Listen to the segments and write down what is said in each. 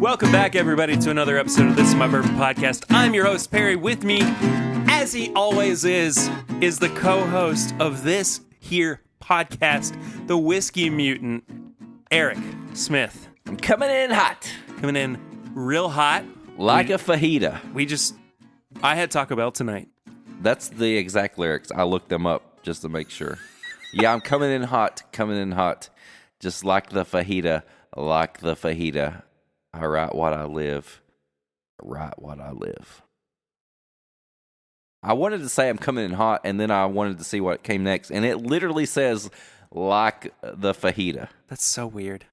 Welcome back, everybody, to another episode of This Is My Bourbon Podcast. I'm your host, Perry. With me, as he always is the co-host of this here podcast, the Whiskey Mutant, Eric Smith. I'm coming in hot. Coming in real hot. Like a fajita. I had Taco Bell tonight. That's the exact lyrics. I looked them up just to make sure. Yeah, I'm coming in hot. Just like the fajita. I write what I live. I wanted to say I'm coming in hot, and then I wanted to see what came next. And it literally says, like the fajita. That's so weird.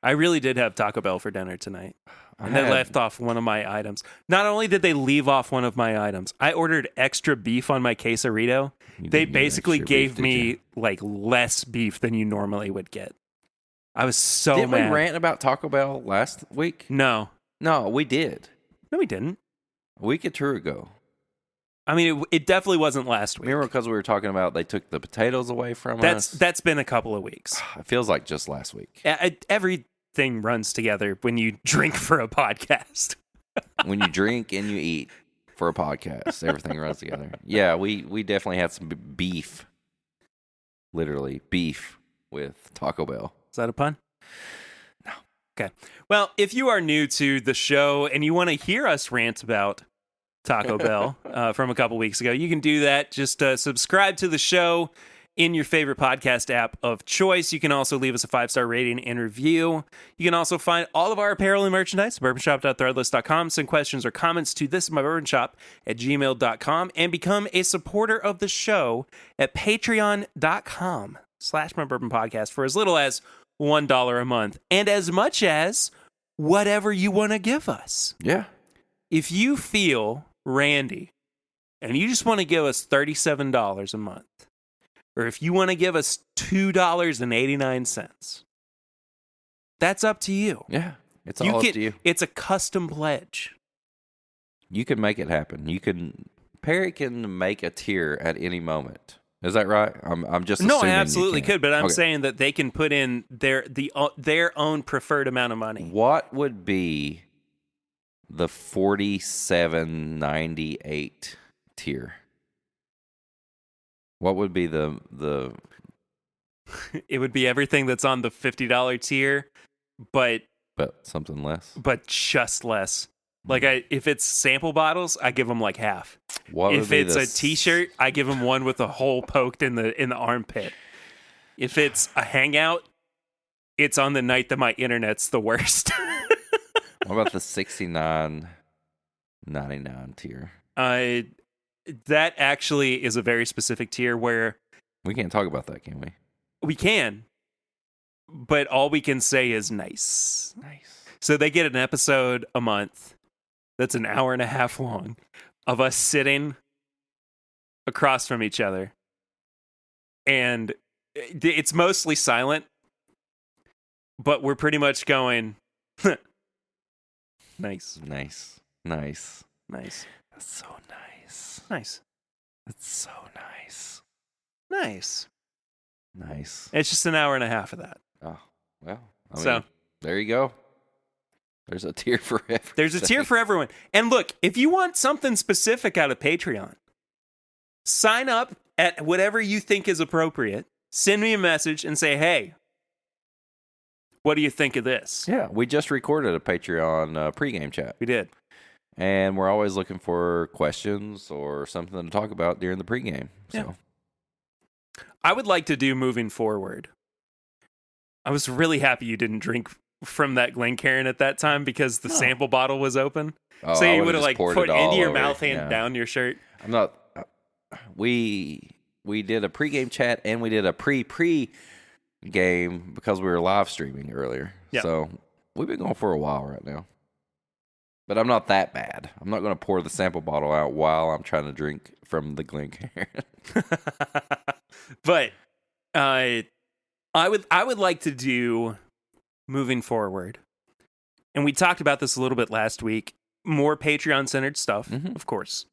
I really did have Taco Bell for dinner tonight. And they left off one of my items. Not only did they leave off one of my items, I ordered extra beef on my quesarito. They basically gave me like less beef than you normally would get. I was so mad. Didn't we rant about Taco Bell last week? No, we did. No, we didn't. A week or two ago. I mean, it definitely wasn't last week. Remember because we were talking about they took the potatoes away from us? That's been a couple of weeks. It feels like just last week. Everything runs together when you drink for a podcast. When you drink and you eat for a podcast, everything runs together. Yeah, we definitely had some beef. Literally, beef with Taco Bell. Is that a pun? No. Okay. Well, if you are new to the show and you want to hear us rant about Taco Bell from a couple weeks ago, you can do that. Just subscribe to the show in your favorite podcast app of choice. You can also leave us a 5-star rating and review. You can also find all of our apparel and merchandise at bourbonshop.threadless.com. Send questions or comments to thisismybourbonshop@gmail.com and become a supporter of the show at patreon.com/mybourbonpodcast for as little as $1 a month and as much as whatever you want to give us. Yeah. If you feel randy and you just want to give us $37 a month, or if you want to give us $2.89, that's up to you. Yeah, it's all up to you. It's a custom pledge. You can make it happen. Perry can make a tier at any moment. Is that right? I'm just no, I assuming absolutely you can. could, but I'm saying that they can put in their own preferred amount of money. What would be the $47.98 tier? What would be the? It would be everything that's on the $50 tier, but something less. But just less. Like if it's sample bottles, I give them like half. If it's a T-shirt, I give them one with a hole poked in the armpit. If it's a hangout, it's on the night that my internet's the worst. What about the $69.99 tier? That actually is a very specific tier where we can't talk about that, can we? We can, but all we can say is nice. Nice. So they get an episode a month that's an hour and a half long of us sitting across from each other. And it's mostly silent, but we're pretty much going, nice. Nice. Nice. Nice. That's so nice. Nice. That's so nice. Nice. Nice. It's just an hour and a half of that. Oh, well. I mean, so there you go. There's a tier for everyone. There's a tier for everyone. And look, if you want something specific out of Patreon, sign up at whatever you think is appropriate. Send me a message and say, hey, what do you think of this? Yeah, we just recorded a Patreon pregame chat. We did. And we're always looking for questions or something to talk about during the pregame. So. Yeah. I would like to do moving forward. I was really happy you didn't drink from that Glencairn at that time because the sample bottle was open. Oh, so you would have like put it into your mouth and down your shirt. I'm not. We did a pregame chat and we did a pre-game because we were live streaming earlier. Yeah. So we've been going for a while right now. But I'm not that bad. I'm not going to pour the sample bottle out while I'm trying to drink from the Glencairn. But I would like to do moving forward. And we talked about this a little bit last week. More Patreon-centered stuff, of course.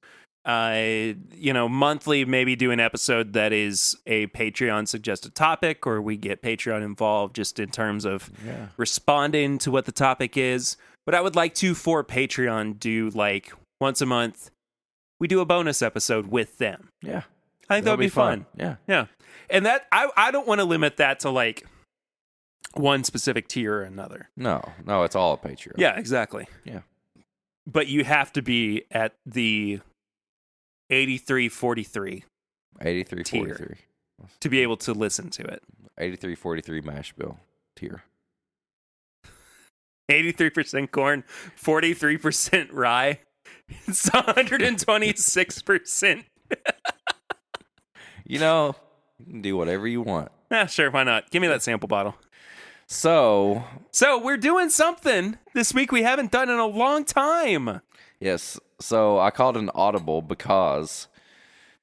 monthly, maybe do an episode that is a Patreon suggested topic, or we get Patreon involved just in terms of responding to what the topic is. But I would like to, for Patreon, do like once a month, we do a bonus episode with them. Yeah. I think that would be fun. Yeah. Yeah. And that I don't want to limit that to like one specific tier or another. No, it's all a Patreon. Yeah, exactly. Yeah. But you have to be at the 8343 8343 to be able to listen to it. 8343 mash bill tier. 83% corn, 43% rye. It's 126%. You can do whatever you want. Sure, why not? Give me that sample bottle. So we're doing something this week we haven't done in a long time. Yes. So I called an audible because,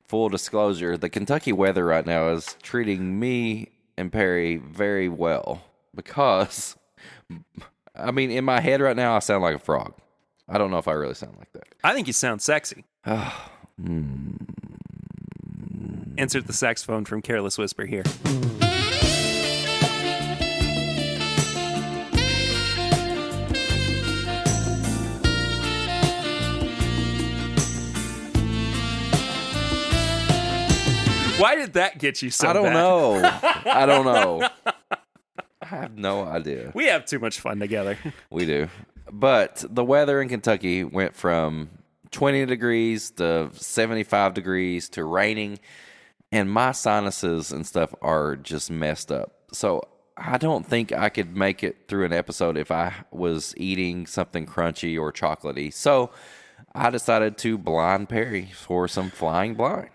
full disclosure, the Kentucky weather right now is treating me and Perry very well. Because, in my head right now, I sound like a frog. I don't know if I really sound like that. I think you sound sexy. Insert the saxophone from Careless Whisper here. Why did that get you so I don't bad? know. I don't know. I have no idea. We have too much fun together. We do. But the weather in Kentucky went from 20 degrees to 75 degrees to raining, and my sinuses and stuff are just messed up. So I don't think I could make it through an episode if I was eating something crunchy or chocolatey. So I decided to blind Perry for some flying blind.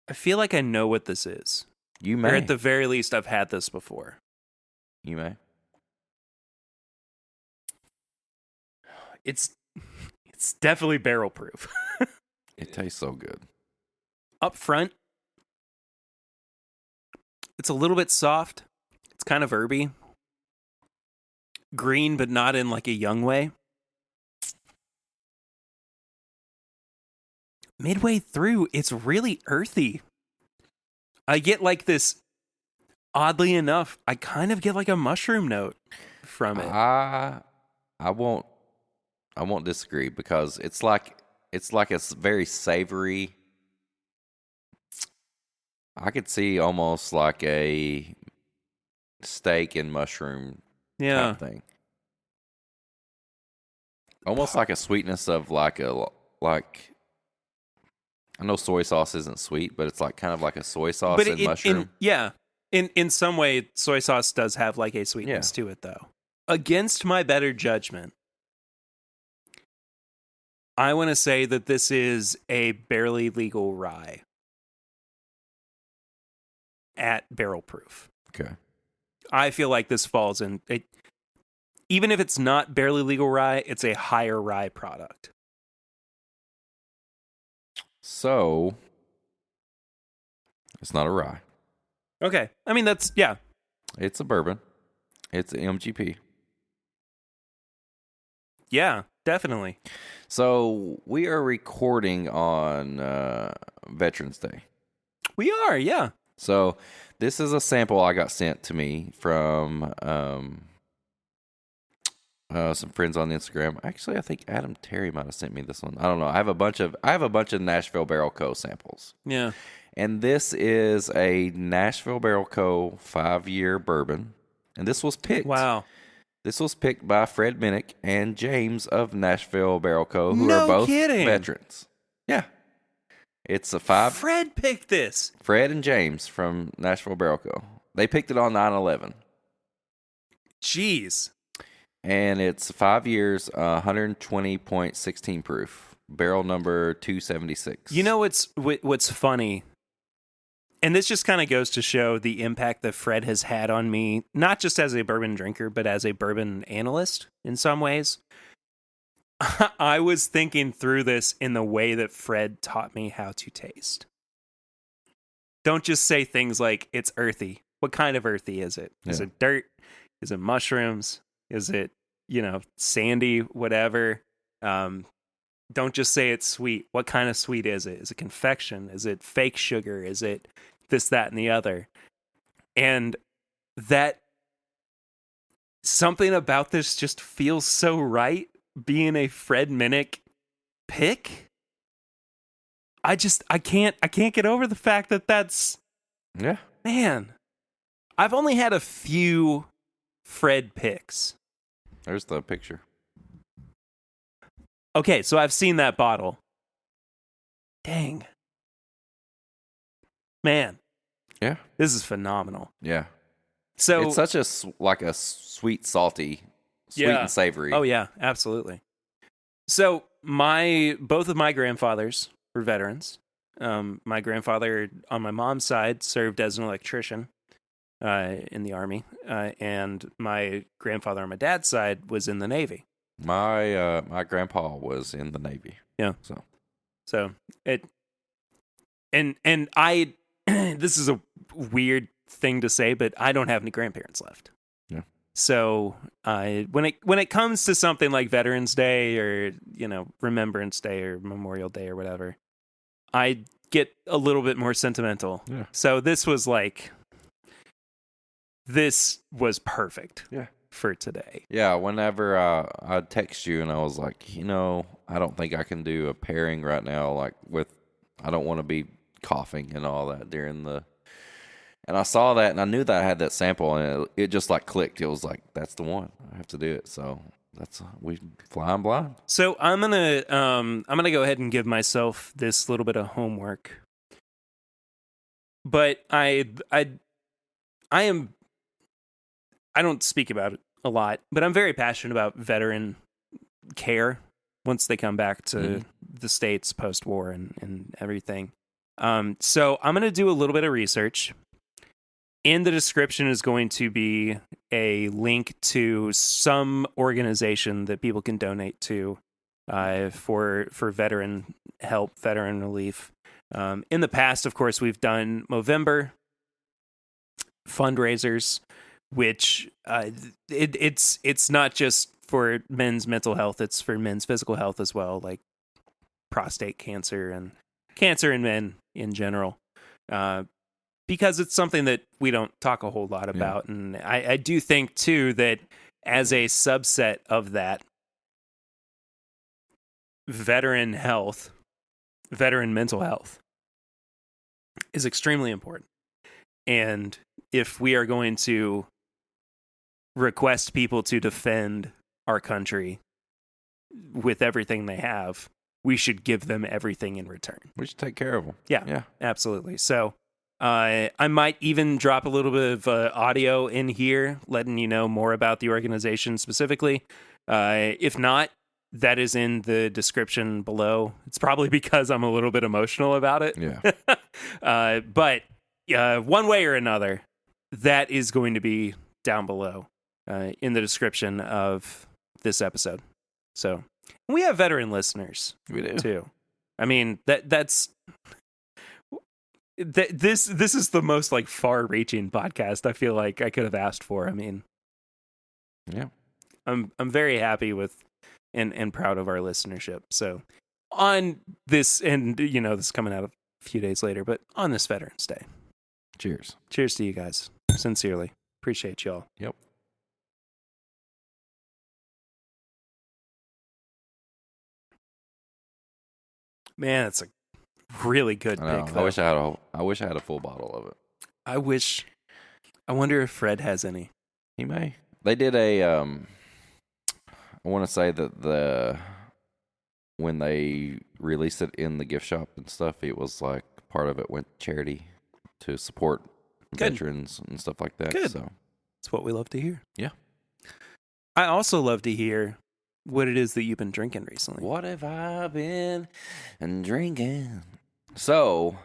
I feel like I know what this is. You may. Or at the very least, I've had this before. You may. It's definitely barrel proof. It tastes so good. Up front, it's a little bit soft. It's kind of herby. Green, but not in like a young way. Midway through, it's really earthy. I get like this, oddly enough, I kind of get like a mushroom note from it. I won't disagree because it's like a very savory. I could see almost like a steak and mushroom type thing. Almost like a sweetness of like I know soy sauce isn't sweet, but it's like kind of like a soy sauce and mushroom. In some way, soy sauce does have like a sweetness to it, though. Against my better judgment, I want to say that this is a barely legal rye at barrel proof. Okay. I feel like this falls in it. Even if it's not barely legal rye, it's a higher rye product. So, it's not a rye. Okay. It's a bourbon. It's MGP. Yeah, definitely. So, we are recording on Veterans Day. We are, yeah. So, this is a sample I got sent to me from some friends on Instagram. Actually, I think Adam Terry might have sent me this one. I don't know. I have a bunch of Nashville Barrel Co. samples. Yeah. And this is a Nashville Barrel Co. 5-year bourbon. And this was picked. Wow. This was picked by Fred Minnick and James of Nashville Barrel Co., who are both veterans. Yeah. It's a 5. Fred picked this. Fred and James from Nashville Barrel Co. They picked it on 9/11. Jeez. And it's 5 years, 120.16 proof. Barrel number 276. You know what's funny? And this just kind of goes to show the impact that Fred has had on me, not just as a bourbon drinker, but as a bourbon analyst in some ways. I was thinking through this in the way that Fred taught me how to taste. Don't just say things like, it's earthy. What kind of earthy is it? Is it dirt? Is it mushrooms? Is it, sandy, whatever? Don't just say it's sweet. What kind of sweet is it? Is it confection? Is it fake sugar? Is it this, that, and the other? And that something about this just feels so right, being a Fred Minnick pick. I can't get over the fact that that's, Yeah. man, I've only had a few Fred picks. There's the picture. Okay, so I've seen that bottle. Dang. Man. Yeah. This is phenomenal. Yeah. So it's such a sweet, salty, sweet and savory. Oh yeah, absolutely. So both of my grandfathers were veterans. My grandfather on my mom's side served as an electrician in the Army, and my grandfather on my dad's side was in the Navy. My grandpa was in the Navy. Yeah. So it and I this is a weird thing to say, but I don't have any grandparents left. Yeah. So when it comes to something like Veterans Day or Remembrance Day or Memorial Day or whatever, I get a little bit more sentimental. Yeah. So this was perfect. Yeah. For today. Yeah, whenever I text you and I was like, I don't think I can do a pairing right now, I don't want to be coughing and all that and I saw that and I knew that I had that sample and it just clicked. It was like, that's the one. I have to do it. So we flying blind. So I'm gonna go ahead and give myself this little bit of homework. But I don't speak about it a lot, but I'm very passionate about veteran care once they come back to the States post-war and everything. So I'm going to do a little bit of research. In the description is going to be a link to some organization that people can donate to for veteran help, veteran relief. In the past, of course, we've done Movember fundraisers, which it's not just for men's mental health, it's for men's physical health as well, like prostate cancer and cancer in men in general, because it's something that we don't talk a whole lot about. Yeah. And I do think too that as a subset of that, veteran mental health is extremely important. And if we are going to request people to defend our country with everything they have, we should give them everything in return. We should take care of them. Yeah, absolutely. So I might even drop a little bit of audio in here, letting you know more about the organization specifically. If not, that is in the description below. It's probably because I'm a little bit emotional about it. Yeah. But one way or another, that is going to be down below. In the description of this episode. So we have veteran listeners. We do too. I mean, this is the most far-reaching podcast I feel like I could have asked for. I mean, yeah, I'm very happy with and proud of our listenership. So on this, and this is coming out a few days later, but on this Veterans Day, cheers to you guys. Sincerely appreciate y'all. Yep. Man, it's a really good pick. Though. I wish I had a full bottle of it. I wonder if Fred has any. He may. They did I want to say that when they released it in the gift shop and stuff, it was part of it went charity to support veterans and stuff like that. Good. So that's what we love to hear. Yeah. I also love to hear what it is that you've been drinking recently. What have I been drinking? So,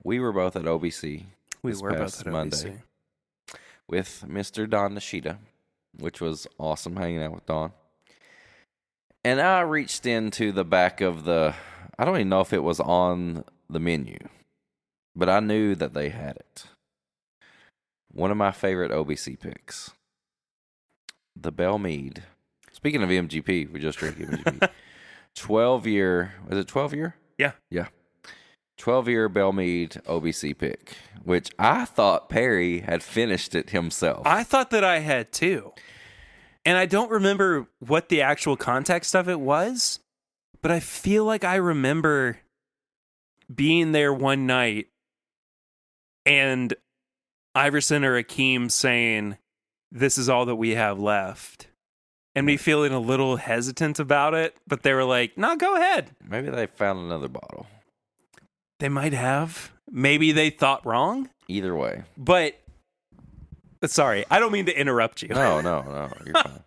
we were both at OBC. We were both at Monday OBC. With Mr. Don Nishida, which was awesome hanging out with Don. And I reached into the back of I don't even know if it was on the menu, but I knew that they had it. One of my favorite OBC picks, the Belle Meade. Speaking of MGP, we just drank MGP. 12-year. Was it 12-year? Yeah. Yeah. 12-year Belmead OBC pick, which I thought Perry had finished it himself. I thought that I had too. And I don't remember what the actual context of it was, but I feel like I remember being there one night and Iverson or Akeem saying, "This is all that we have left." And me feeling a little hesitant about it, but they were like, "No, go ahead." Maybe they found another bottle. They might have. Maybe they thought wrong. Either way. But, sorry, I don't mean to interrupt you. No, you're fine.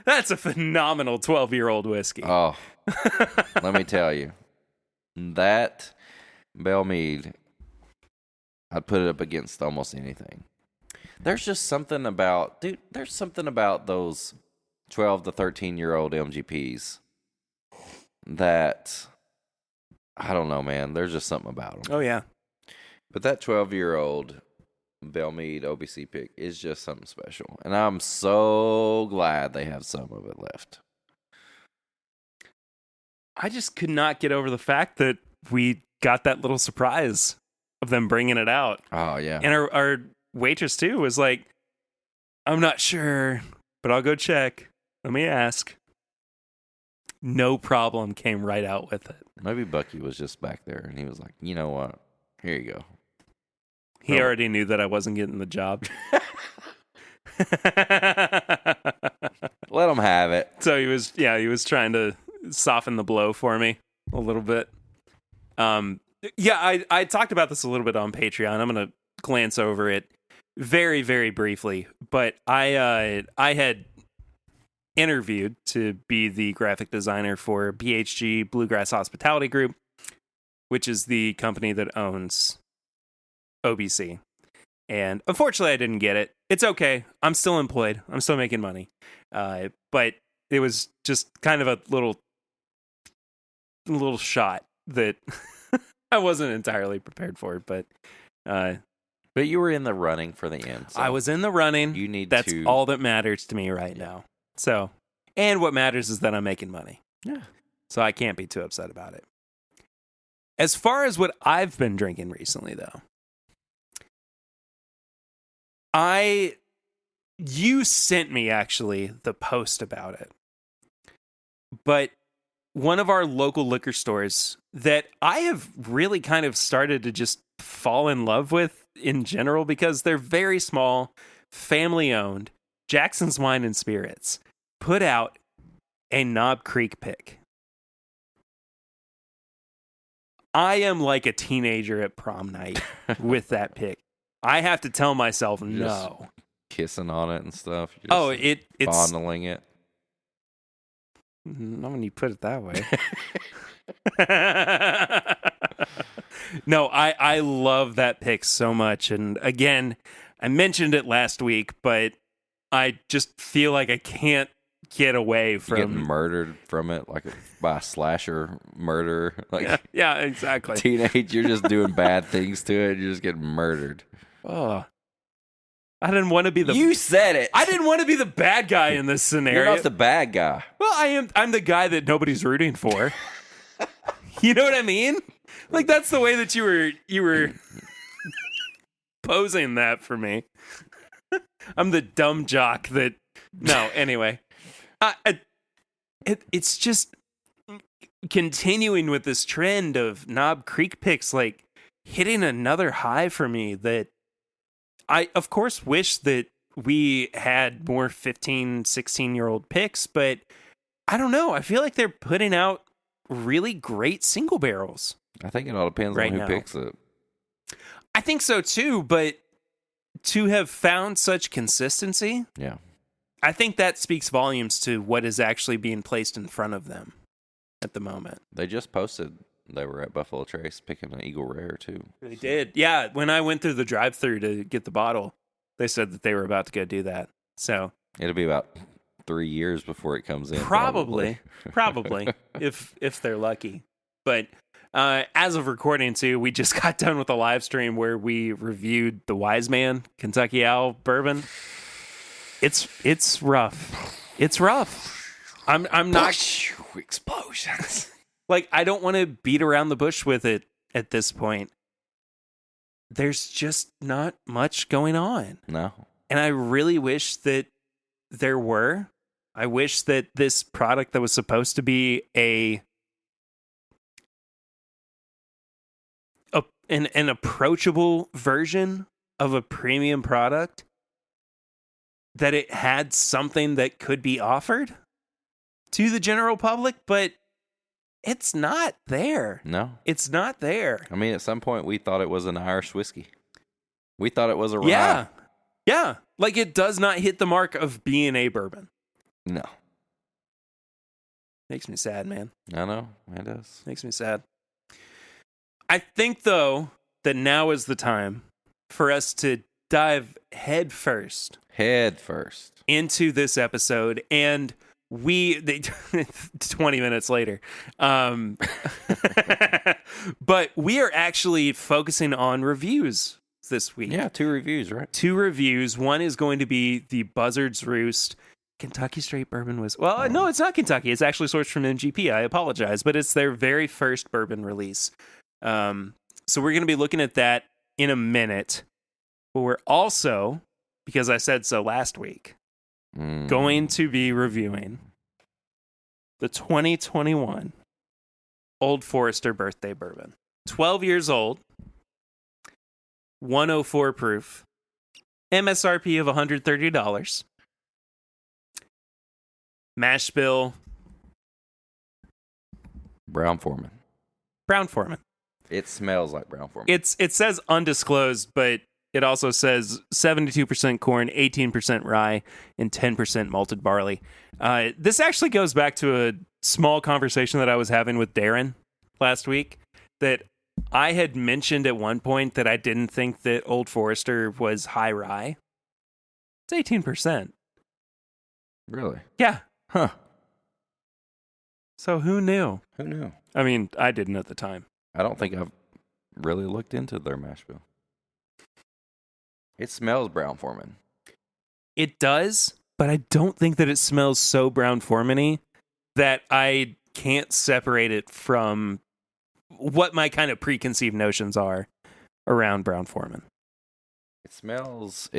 That's a phenomenal 12-year-old whiskey. Oh, let me tell you. That Belmead, I'd put it up against almost anything. There's just something about, there's something about those 12 to 13-year-old MGPs that, I don't know, man. There's just something about them. Oh, yeah. But that 12-year-old Belmead OBC pick is just something special. And I'm so glad they have some of it left. I just could not get over the fact that we got that little surprise of them bringing it out. Oh, yeah. And our waitress, too, was like, "I'm not sure, but I'll go check. Let me ask." No problem, came right out with it. Maybe Bucky was just back there, and he was like, "You know what? Here you go." He already knew that I wasn't getting the job. Let him have it. So he was trying to soften the blow for me a little bit. I talked about this a little bit on Patreon. I'm going to glance over it very, very briefly, but I had interviewed to be the graphic designer for BHG Bluegrass Hospitality Group, which is the company that owns OBC. And unfortunately, I didn't get it. It's okay. I'm still employed. I'm still making money. But it was just kind of a little shot that I wasn't entirely prepared for. But you were in the running for the end. So I was in the running. That's all that matters to me right now. So, and what matters is that I'm making money. Yeah. So I can't be too upset about it. As far as what I've been drinking recently, though, you sent me actually the post about it, but one of our local liquor stores that I have really kind of started to just fall in love with in general because they're very small, family owned, Jackson's Wine and Spirits, put out a Knob Creek pick. I am like a teenager at prom night with that pick. I have to tell myself no. Kissing on it and stuff. It's fondling it. Not when you put it that way. No, I love that pick so much. And again, I mentioned it last week, but I just feel like I can't get away from getting murdered from it, like by a slasher murder. Like yeah, exactly. Teenage, you're just doing bad things to it. You're just getting murdered. Oh, I didn't want to be the. You said it. I didn't want to be the bad guy in this scenario. You're not the bad guy. Well, I am. I'm the guy that nobody's rooting for. You know what I mean? Like that's the way that you were posing that for me. I'm the dumb jock that. No, anyway, it's just continuing with this trend of Knob Creek picks, like hitting another high for me that. I, of course, wish that we had more 15, 16-year-old picks, but I don't know. I feel like they're putting out really great single barrels. I think it all depends on who picks it. I think so, too, but to have found such consistency, yeah, I think that speaks volumes to what is actually being placed in front of them at the moment. They just posted they were at Buffalo Trace picking an Eagle Rare, too. They did. Yeah, when I went through the drive-thru to get the bottle, they said that they were about to go do that. So it'll be about 3 years before it comes in. Probably, if they're lucky. But as of recording, too, we just got done with a live stream where we reviewed the Wise Man Kentucky Owl Bourbon. It's rough. It's rough. I'm not explosions. like, I don't want to beat around the bush with it at this point. There's just not much going on. No. And I really wish that there were. I wish that this product that was supposed to be an approachable version of a premium product, that it had something that could be offered to the general public, but it's not there. No. It's not there. I mean, at some point, we thought it was an Irish whiskey. We thought it was a rye. Yeah. Yeah. Like, it does not hit the mark of being a bourbon. No. Makes me sad, man. I know. It does. Makes me sad. I think, though, that now is the time for us to dive head first into this episode, and 20 minutes later, but we are actually focusing on reviews this week. Yeah, 2 reviews, right? 2 reviews. One is going to be the Buzzard's Roost Kentucky Straight Bourbon whiskey. Well, no, it's not Kentucky. It's actually sourced from MGP. I apologize, but it's their very first bourbon release. So we're going to be looking at that in a minute. But we're also, because I said so last week, going to be reviewing the 2021 Old Forester Birthday Bourbon. 12 years old, 104 proof, MSRP of $130. Mash bill, Brown Foreman. Brown Foreman. It smells like Brown Foreman. It says undisclosed, but it also says 72% corn, 18% rye, and 10% malted barley. This actually goes back to a small conversation that I was having with Darren last week, that I had mentioned at one point that I didn't think that Old Forester was high rye. It's 18%. Really? Yeah. Huh. So who knew? Who knew? I mean, I didn't at the time. I don't think I've really looked into their mash bill. It smells Brown Foreman. It does, but I don't think that it smells so Brown Foreman-y that I can't separate it from what my kind of preconceived notions are around Brown Foreman. It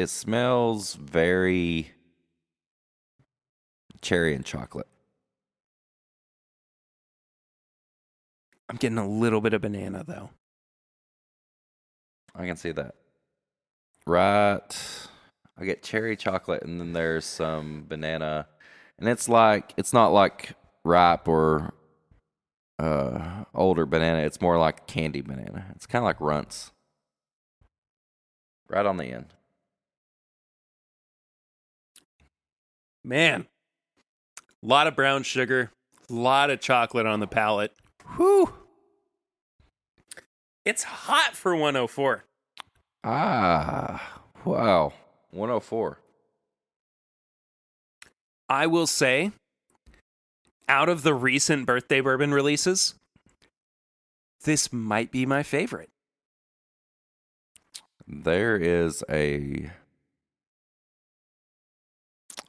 smells very cherry and chocolate. I'm getting a little bit of banana, though. I can see that. Right. I get cherry chocolate, and then there's some banana. And it's not like ripe or older banana. It's more like candy banana. It's kind of like runts. Right on the end. Man. A lot of brown sugar. A lot of chocolate on the palate. Whew. It's hot for 104. Ah, wow. 104. I will say, out of the recent birthday bourbon releases, this might be my favorite. There is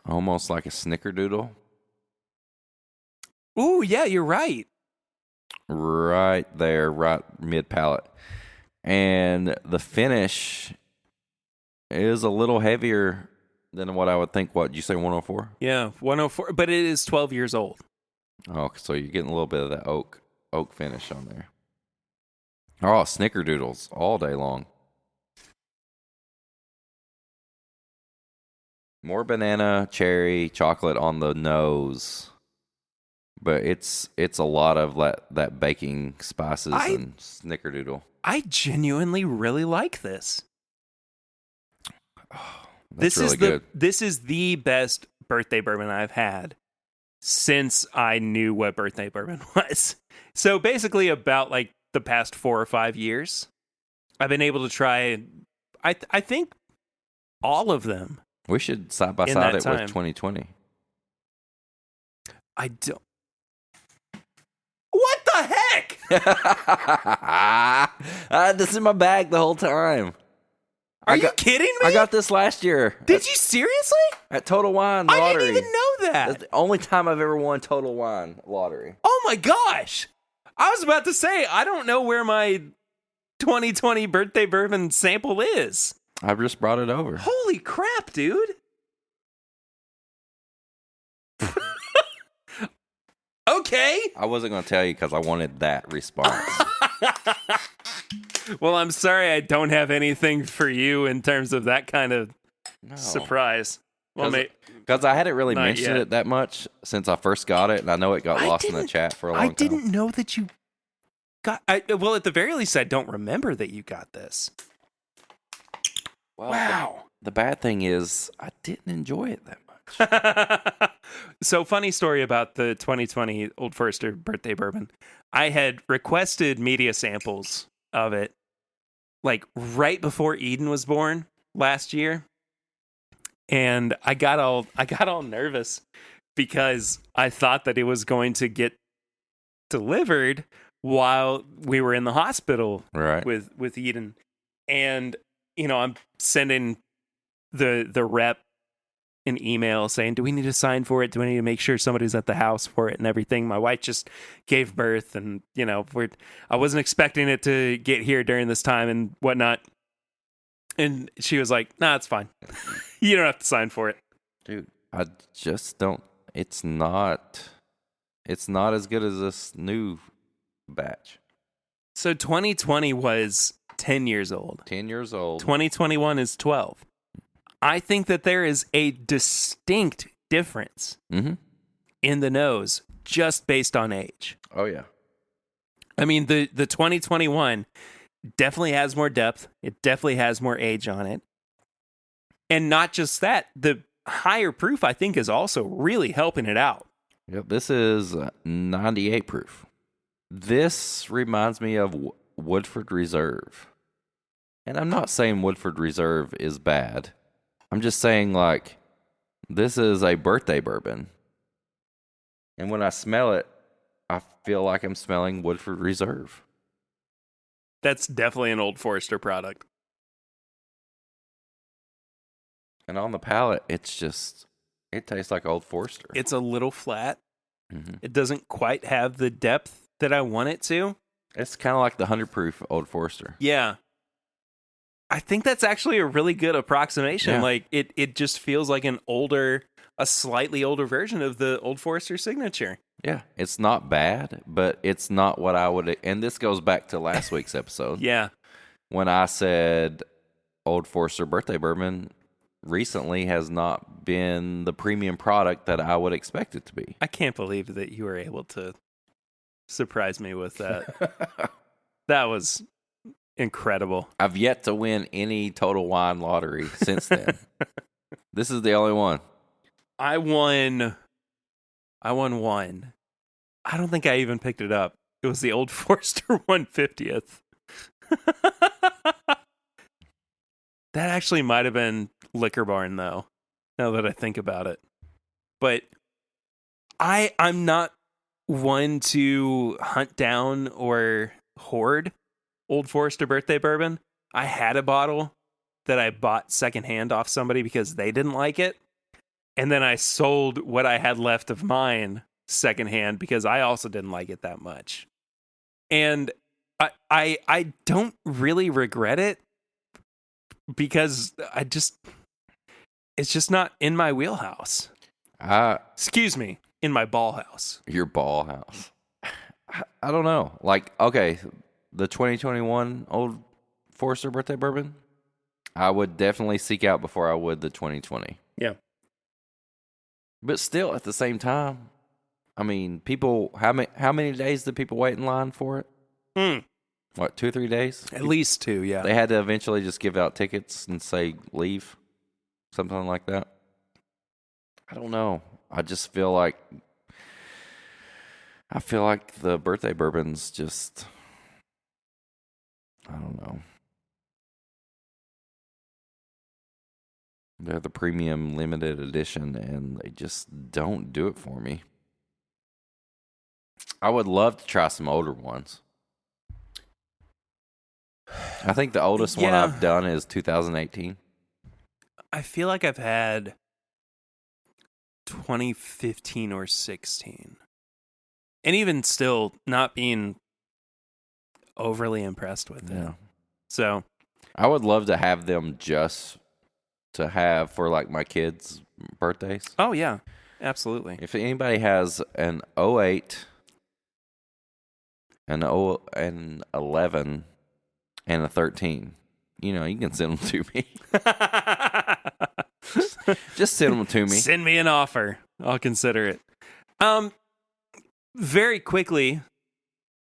almost like a snickerdoodle. Ooh, yeah, you're right. Right there, right mid palate. And the finish is a little heavier than what I would think. What, did you say 104? Yeah, 104, but it is 12 years old. Oh, so you're getting a little bit of that oak finish on there. Oh, snickerdoodles all day long. More banana, cherry, chocolate on the nose. But it's a lot of that baking spices and snickerdoodle. I genuinely really like this. Oh, this is good. This is the best birthday bourbon I've had since I knew what birthday bourbon was. So basically about like the past 4 or 5 years, I've been able to try, I think, all of them. We should side by side it with 2020. I don't. What the heck? This is in my bag the whole time. Are you kidding me? I got this last year. Did you seriously? At Total Wine I Lottery. didn't even know that? That's the only time I've ever won Total Wine lottery. Oh my gosh! I was about to say, I don't know where my 2020 birthday bourbon sample is. I just brought it over. Holy crap, dude! Okay. I wasn't going to tell you because I wanted that response. Well, I'm sorry I don't have anything for you in terms of that kind of surprise. Well, because I hadn't really not mentioned yet. it that much since I first got it, and I know it got lost in the chat for a long time. I didn't know that you got. Well, at the very least, I don't remember that you got this. Well, Wow. The bad thing is I didn't enjoy it that much. So, funny story about the 2020 Old Forester birthday bourbon. I had requested media samples of it, like right before Eden was born last year, and I got all nervous because I thought that it was going to get delivered while we were in the hospital with Eden, and I'm sending the rep an email saying, do we need to sign for it? Do we need to make sure somebody's at the house for it and everything? My wife just gave birth, and I wasn't expecting it to get here during this time and whatnot. And she was like, nah, it's fine. You don't have to sign for it. Dude, I just don't. It's not as good as this new batch. So 2020 was 10 years old. 10 years old. 2021 is 12. I think that there is a distinct difference in the nose just based on age. Oh, yeah. I mean, the 2021 definitely has more depth. It definitely has more age on it. And not just that, the higher proof, I think, is also really helping it out. Yep, this is 98 proof. This reminds me of Woodford Reserve. And I'm not saying Woodford Reserve is bad. I'm just saying, like, this is a birthday bourbon. And when I smell it, I feel like I'm smelling Woodford Reserve. That's definitely an Old Forester product. And on the palate, it tastes like Old Forester. It's a little flat. It doesn't quite have the depth that I want it to. It's kind of like the 100 proof Old Forester. Yeah. I think that's actually a really good approximation. Yeah. Like it just feels like a slightly older version of the Old Forester signature. Yeah, it's not bad, but it's not what I would. And this goes back to last week's episode. Yeah. When I said Old Forester birthday bourbon recently has not been the premium product that I would expect it to be. I can't believe that you were able to surprise me with that. That was incredible. I've yet to win any Total Wine lottery since then. This is the only one. I won one. I don't think I even picked it up. It was the Old Forester 150th. That actually might have been Liquor Barn, though, now that I think about it. But I'm not one to hunt down or hoard Old Forester birthday bourbon. I had a bottle that I bought secondhand off somebody because they didn't like it. And then I sold what I had left of mine secondhand because I also didn't like it that much. And I don't really regret it because it's just not in my wheelhouse. Excuse me, in my ball house. Your ball house. I don't know. Like, okay, the 2021 Old Forester birthday bourbon, I would definitely seek out before I would the 2020. Yeah. But still, at the same time, I mean, people, how many days did people wait in line for it? What, 2 or 3 days? At least 2, yeah. They had to eventually just give out tickets and say, leave. Something like that. I don't know. I just feel like the birthday bourbon's just, I don't know. They're the premium limited edition, and they just don't do it for me. I would love to try some older ones. I think the oldest one I've done is 2018. I feel like I've had 2015 or 16. And even still not being overly impressed with it. So I would love to have them just to have for like my kids' birthdays. Oh yeah, absolutely. If anybody has an '08, an 11, and a 13, you can send them to me. Just send them to me. Send me an offer. I'll consider it. Very quickly,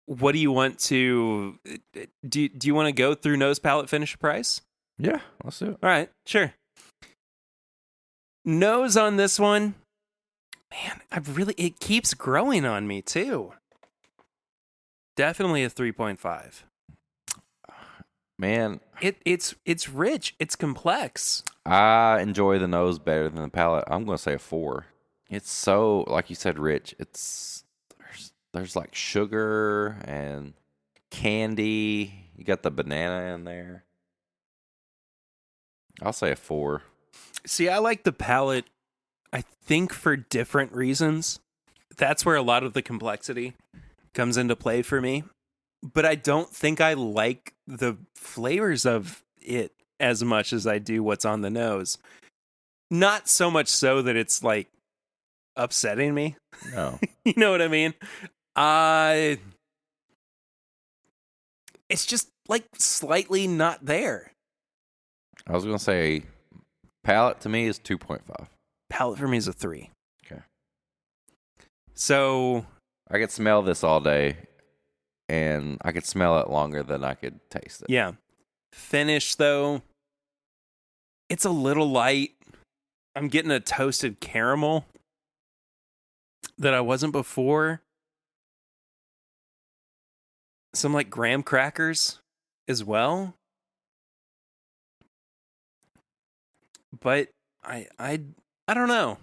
what do you want to do you want to go through nose, palate, finish, price? Yeah, let's do it. All right, sure. Nose on this one, man, it keeps growing on me too. Definitely a 3.5. Man, it's rich, it's complex. I enjoy the nose better than the palate. I'm going to say a 4. It's so, like you said, rich. There's like sugar and candy. You got the banana in there. I'll say a 4. See, I like the palate, I think, for different reasons. That's where a lot of the complexity comes into play for me. But I don't think I like the flavors of it as much as I do what's on the nose. Not so much so that it's like upsetting me. No. You know what I mean? It's just like slightly not there. I was going to say palate to me is 2.5. Palate for me is a 3. Okay. So I could smell this all day, and I could smell it longer than I could taste it. Yeah. Finish, though, it's a little light. I'm getting a toasted caramel that I wasn't before. Some like graham crackers as well. But I don't know.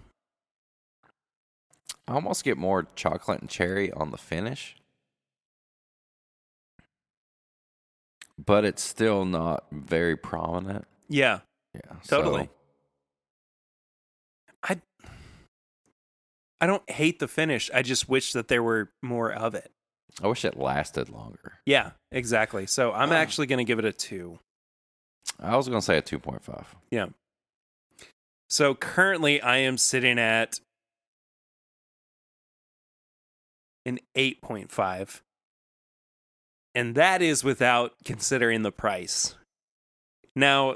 I almost get more chocolate and cherry on the finish. But it's still not very prominent. Yeah. Yeah. Totally. So. I don't hate the finish. I just wish that there were more of it. I wish it lasted longer. Yeah, exactly. So I'm actually going to give it a 2. I was going to say a 2.5. Yeah. So currently I am sitting at an 8.5. And that is without considering the price. Now,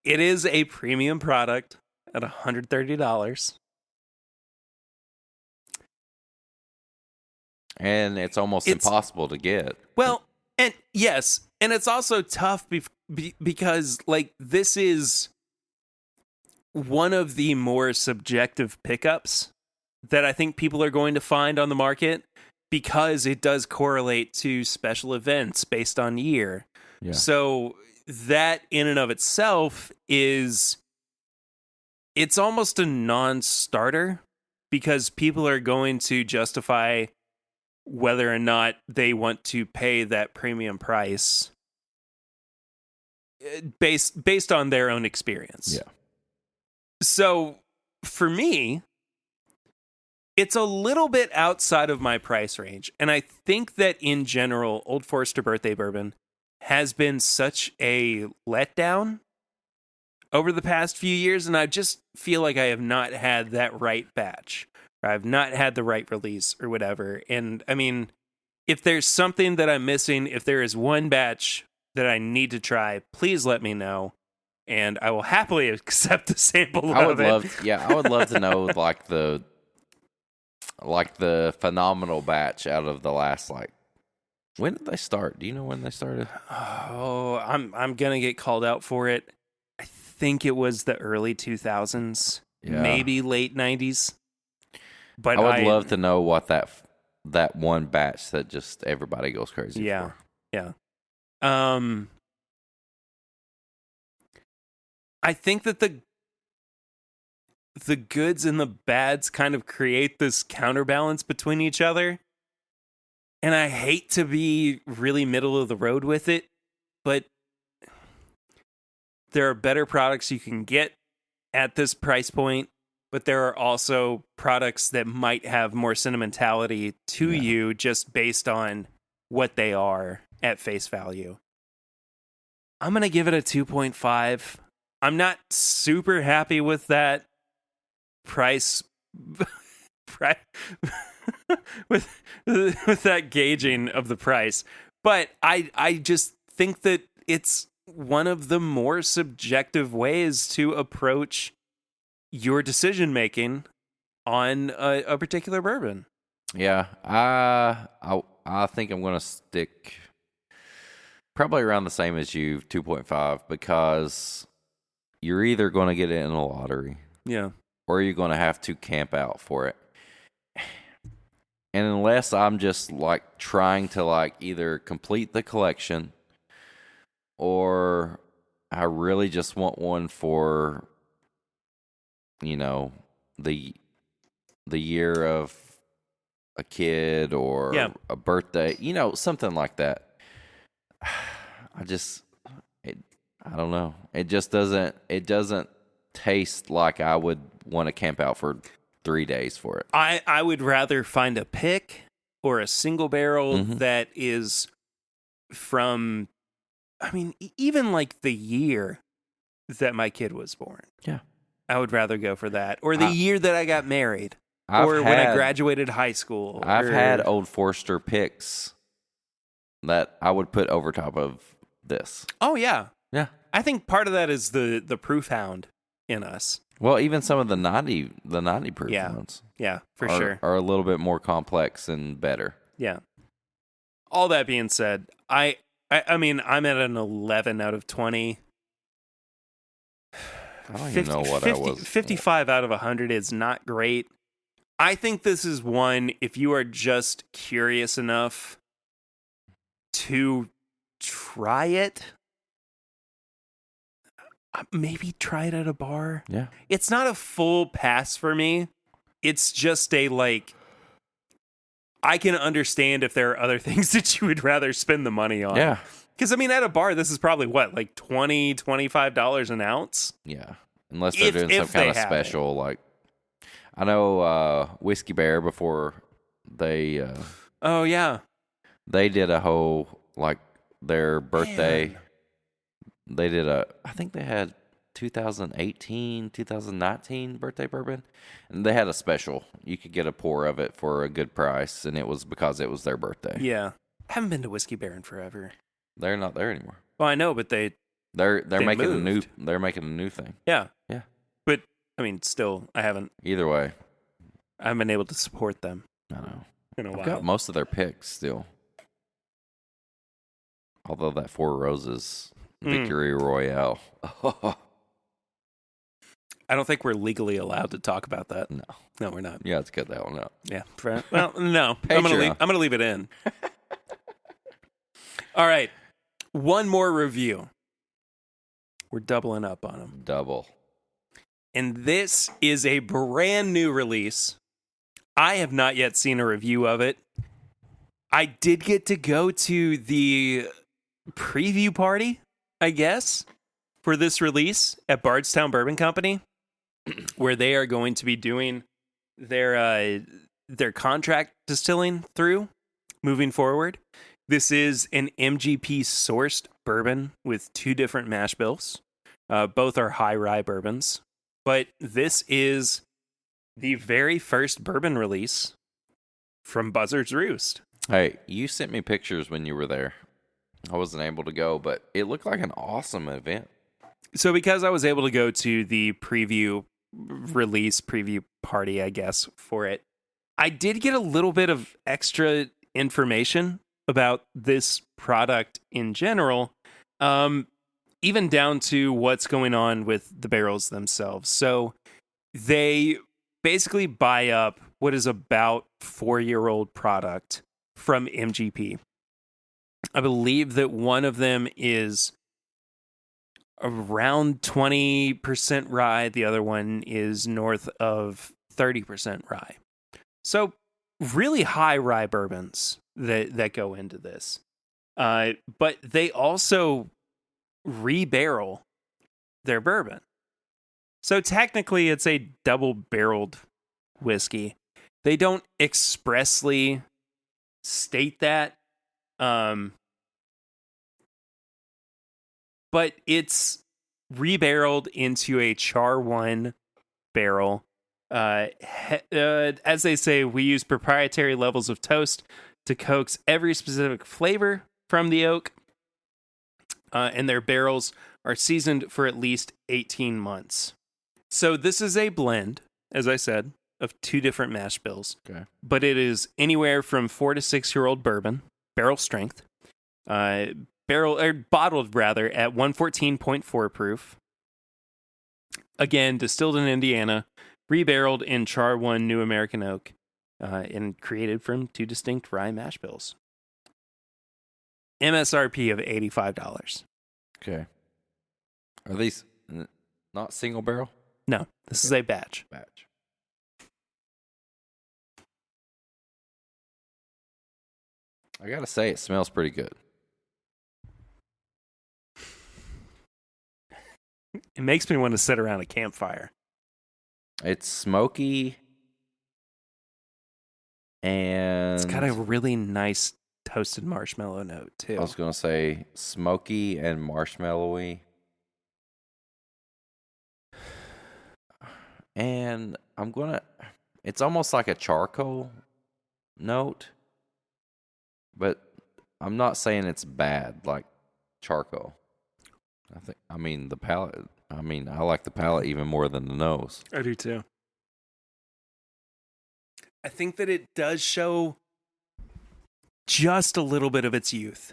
it is a premium product at $130. And it's almost impossible to get. Well, and yes, and it's also tough because like this is one of the more subjective pickups that I think people are going to find on the market because it does correlate to special events based on year. Yeah. So that in and of itself it's almost a non-starter because people are going to justify whether or not they want to pay that premium price based on their own experience. Yeah. So for me, it's a little bit outside of my price range. And I think that in general, Old Forester Birthday Bourbon has been such a letdown over the past few years. And I just feel like I have not had that right batch. I've not had the right release or whatever. And I mean, if there's something that I'm missing, if there is one batch that I need to try, please let me know. And I will happily accept a sample of it. I would love to know like the phenomenal batch out of the last when did they start? Do you know when they started? Oh, I'm gonna get called out for it. I think it was the early 2000s, maybe late 90s. But I would love to know what that one batch that just everybody goes crazy for. Yeah. I think that the goods and the bads kind of create this counterbalance between each other. And I hate to be really middle of the road with it, but there are better products you can get at this price point. but there are also products that might have more sentimentality to you just based on what they are at face value. I'm going to give it a 2.5. I'm not super happy with that price with that gauging of the price, but I just think that it's one of the more subjective ways to approach your decision making on a particular bourbon. Yeah, I think I'm going to stick probably around the same as you, 2.5, because you're either going to get it in a lottery, or you're going to have to camp out for it. And unless I'm just like trying to like either complete the collection, or I really just want one for, you know, the year of a kid or a birthday, you know, something like that. I don't know. It just doesn't taste like I would want to camp out for 3 days for it. I would rather find a pick or a single barrel that is from, I mean, even like the year that my kid was born. Yeah. I would rather go for that. Or the year that I got married. When I graduated high school. I've had Old Forester picks that I would put over top of this. Oh, yeah. Yeah. I think part of that is the proof hound in us. Well, even some of the 90 proof ones. Yeah, for sure. Are a little bit more complex and better. Yeah. All that being said, I mean, I'm at an 11 out of 20. I don't even know what I was. 55 out of 100 is not great. I think this is one, if you are just curious enough to try it, maybe try it at a bar. Yeah. It's not a full pass for me. It's just a, like, I can understand if there are other things that you would rather spend the money on. Yeah. Because, I mean, at a bar, this is probably what, like $20, $25 an ounce? Yeah. Unless they're doing some kind of special, like, I know Whiskey Bear, before they... oh, yeah. They did a whole, like, their birthday... Man. They did I think they had 2018, 2019 birthday bourbon. And they had a special. You could get a pour of it for a good price, and it was because it was their birthday. Yeah. I haven't been to Whiskey Bear in forever. They're not there anymore. Well, I know, but they're making moved. They're making a new thing. Yeah. Yeah. But I mean, still, I haven't. Either way, I haven't been able to support them. I know. In a while. I've got most of their picks still. Although that Four Roses Victory Royale. I don't think we're legally allowed to talk about that. No, we're not. Yeah, let's get that one out. Yeah. Well, no. I'm gonna leave it in. All right. One more review. We're doubling up on them. Double. And this is a brand new release. I have not yet seen a review of it. I did get to go to the preview party, I guess, for this release at Bardstown Bourbon Company, where they are going to be doing their contract distilling through moving forward. This is an MGP sourced bourbon with 2 different mash bills. Both are high rye bourbons, but this is the very first bourbon release from Buzzard's Roost. Hey, you sent me pictures when you were there. I wasn't able to go, but it looked like an awesome event. So because I was able to go to the preview party, I guess, for it, I did get a little bit of extra information about this product in general, even down to what's going on with the barrels themselves. So they basically buy up what is about 4-year-old product from MGP. I believe that one of them is around 20% rye. The other one is north of 30% rye. So really high rye bourbons that go into this. But they also rebarrel their bourbon. So technically, it's a double-barreled whiskey. They don't expressly state that, but it's rebarreled into a Char 1 barrel. As they say, we use proprietary levels of toast to coax every specific flavor from the oak, and their barrels are seasoned for at least 18 months. So this is a blend, as I said, of 2 different mash bills. Okay. But it is anywhere from 4 to 6-year-old bourbon, barrel strength, bottled rather at 114.4 proof. Again, distilled in Indiana, rebarreled in Char 1 New American Oak, and created from 2 distinct rye mash bills. MSRP of $85. Okay. Are these not single barrel? No, this is a batch. I gotta say, it smells pretty good. It makes me want to sit around a campfire. It's smoky, and It's got a really nice toasted marshmallow note, too. I was gonna say smoky and marshmallowy. And it's almost like a charcoal note, but I'm not saying it's bad like charcoal. The palate, I like the palate even more than the nose. I do too. I think that it does show just a little bit of its youth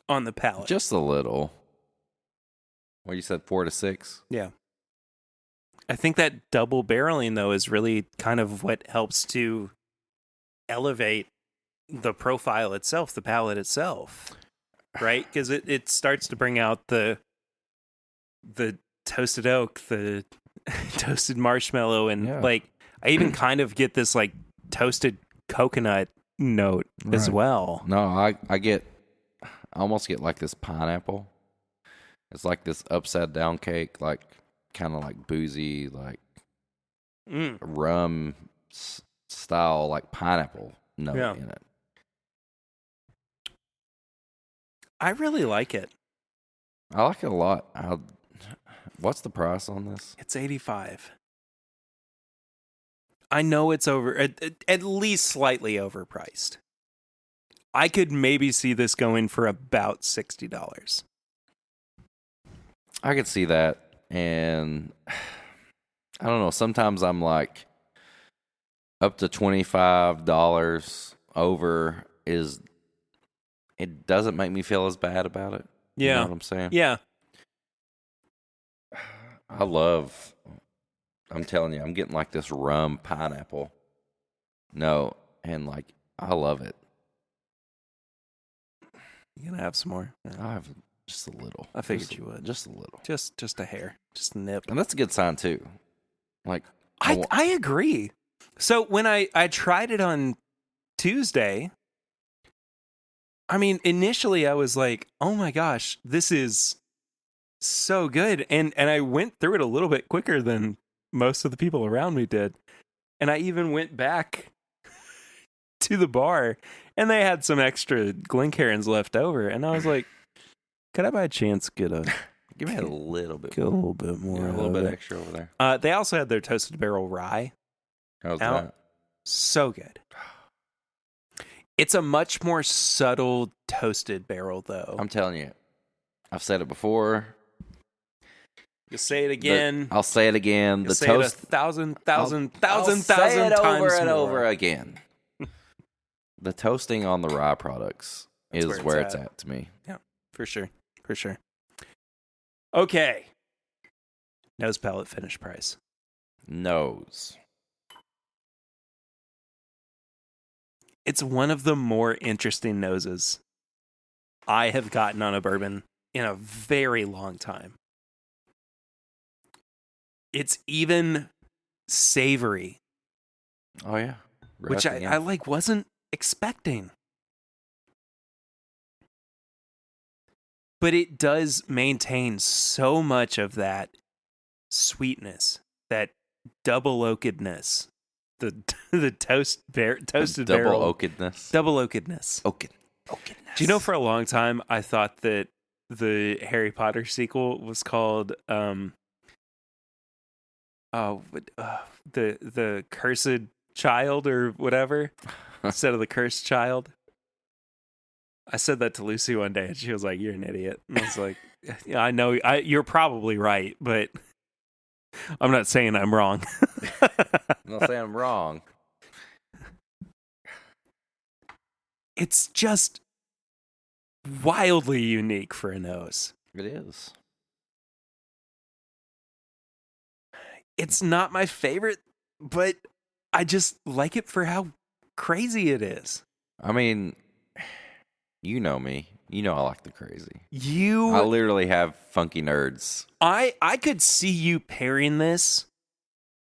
on the palate. Just a little. Well, you said 4 to 6? Yeah. I think that double barreling, though, is really kind of what helps to elevate the profile itself, the palate itself, right? Because it starts to bring out the toasted oak, the toasted marshmallow, and I even kind of get this like toasted coconut note as well. No, I almost get like this pineapple. It's like this upside down cake, like kind of like boozy, like rum style, like pineapple note in it. I really like it. I like it a lot. What's the price on this? It's $85. I know it's at least slightly overpriced. I could maybe see this going for about $60. I could see that, and I don't know. Sometimes I'm like up to $25 over it doesn't make me feel as bad about it. Yeah. You know what I'm saying? Yeah. I'm telling you, I'm getting like this rum pineapple. No, and like, I love it. You gonna have some more? I have just a little. I figured you would. Just a little. Just a hair. Just a nip. And that's a good sign too. Like, I agree. So when I tried it on Tuesday, I mean, initially I was like, oh my gosh, this is so good. And I went through it a little bit quicker than most of the people around me did. And I even went back to the bar and they had some extra Glencairns left over. And I was like, could I by chance give me a little bit more? Yeah, a little bit extra over there. They also had their toasted barrel rye. How's that? So good. It's a much more subtle toasted barrel, though. I'm telling you. I've said it before. You say it again. I'll say it again. The toast. It 1,000 times over and more. over again. The toasting on the rye products is where it's at to me. Yeah, for sure. Okay. Nose, palate, finish price. Nose. It's one of the more interesting noses I have gotten on a bourbon in a very long time. It's even savory. Oh, yeah. Which I like wasn't expecting. but it does maintain so much of that sweetness, that double oakedness, the toasted Double barrel oakedness. double oakedness. Oakedness. Do you know, for a long time I thought that the Harry Potter sequel was called the Cursed Child or whatever instead of the Cursed Child? I said that to Lucy one day and she was like, "You're an idiot." And I was like, "Yeah, I know you're probably right, but I'm not saying I'm wrong." I'm not saying I'm wrong. It's just wildly unique for a nose. It is. It's not my favorite, but I just like it for how crazy it is. I mean, you know me. You know I like the crazy. I You, literally have funky nerds. I could see you pairing this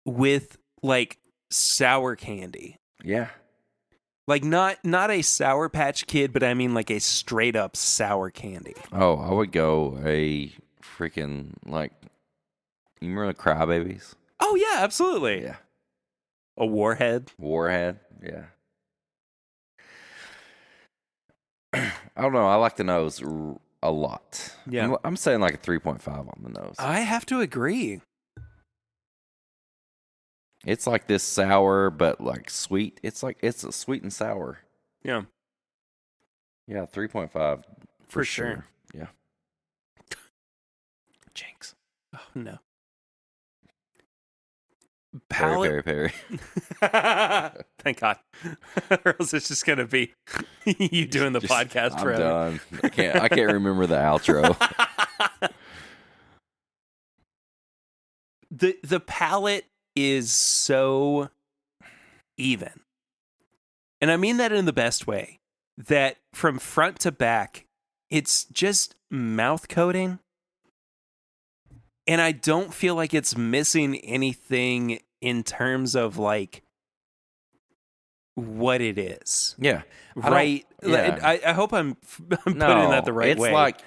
with like sour candy. Yeah. Like not a Sour Patch Kid, but I mean like a straight up sour candy. Oh, I would go a freaking, like, you remember the Crybabies? Oh yeah, absolutely. Yeah. A Warhead. Warhead? Yeah. I don't know. I like the nose a lot. Yeah. I'm saying like a 3.5 on the nose. I have to agree. It's like this sour, but like sweet. It's a sweet and sour. Yeah. Yeah, 3.5 For sure. Yeah. Jinx. Oh no. Perry, Perry. Thank God. Or else it's just gonna be you doing the podcast I'm forever. done. I can't remember the outro. The palette is so even. And I mean that in the best way. That from front to back, it's just mouth coating. And I don't feel like it's missing anything in terms of like what it is. Yeah. Right? I hope I'm putting that the right way. It's like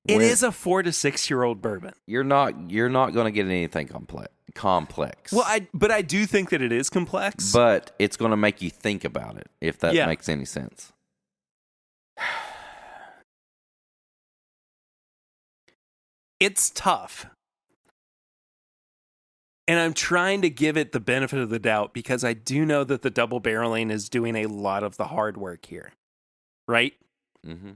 it is a 4 to 6 year old bourbon. You're not going to get anything complex. Well, I do think that it is complex. But it's going to make you think about it, if that makes any sense. It's tough. And I'm trying to give it the benefit of the doubt because I do know that the double barreling is doing a lot of the hard work here. Right? Mm-hmm.